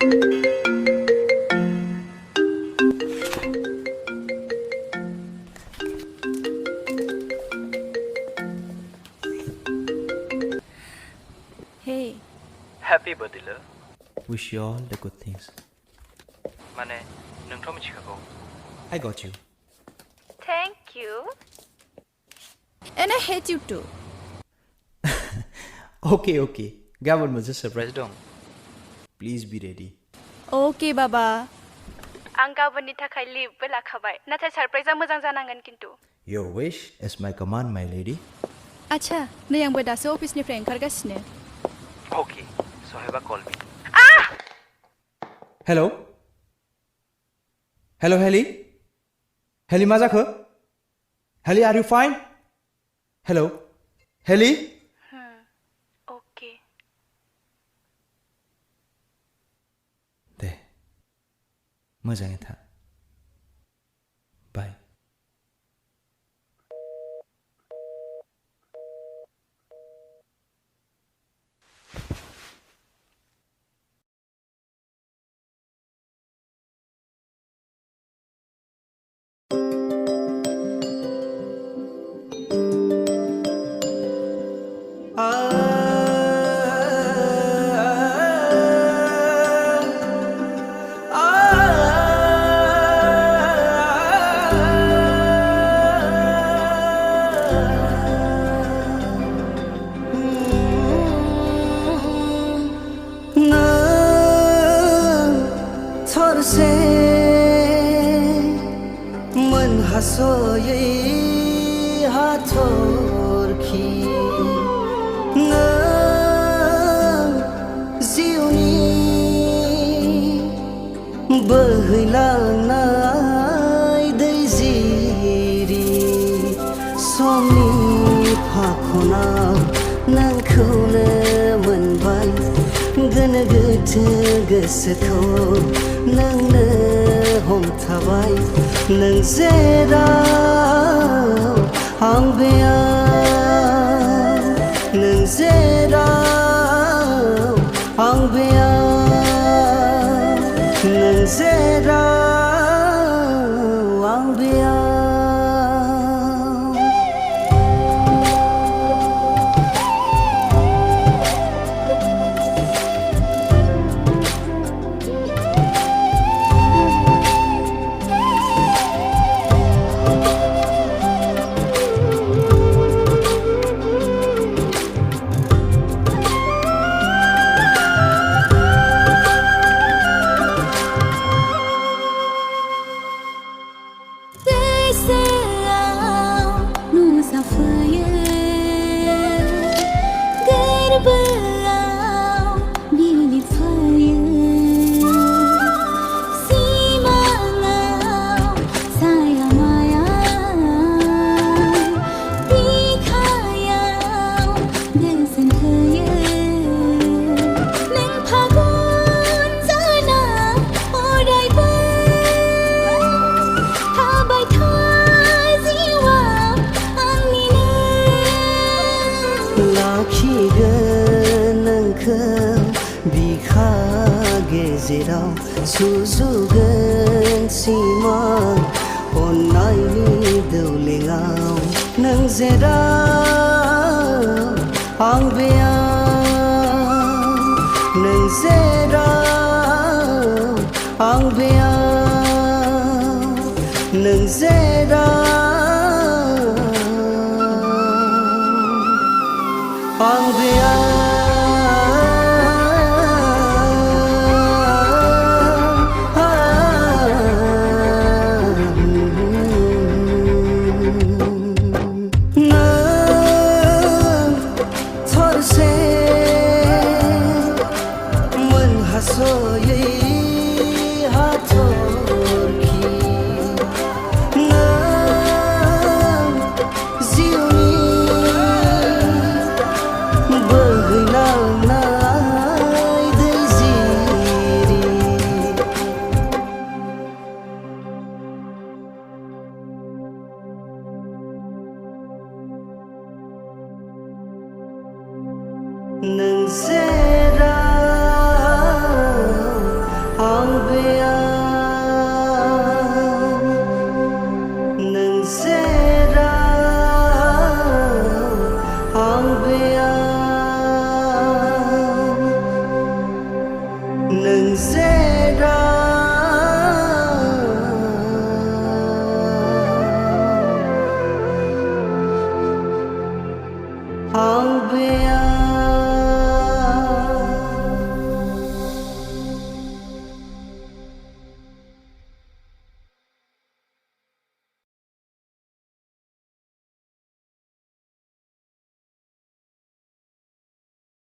Hey. Happy birthday, love. Wish you all the good things. Mane, nungtong michikago. I got you. Thank you. And I hate you too. Okay. Gavin was just surprised dong. Please be ready. Okay, Baba. आं गाबोननि थाखाय लिभबो लाखाबाय नाथाय सरप्राइजआ मोजां जानांगोन किन्तु Your wish is my command, my lady. आच्छा नै आंबो दासो अफिसनिफ्राय ओंखारगासिनो Okay, so have a call me. Hello? Hello, Heli? Heli, मा जाखो? Heli, are you fine? Hello? Heli? Okay. दे मोजाङै था बाय बोहैलांनाय दै जिरि समनि फाखनाव नोंखौनो मोनबाय गोनो गोथो गोसोखौ नोंनो हमथाबाय नों जेराव आं बेयाव नों जेराव आं बेयाव नों जेराव आं बेयाव गेजेराव सुजुगोन सिमां अननायनि दौलेङाव नों जेराव आं बेयाव नों जेराव आं बेयाव नों जेराव आं बेयाव नों जेराव आं बेयाव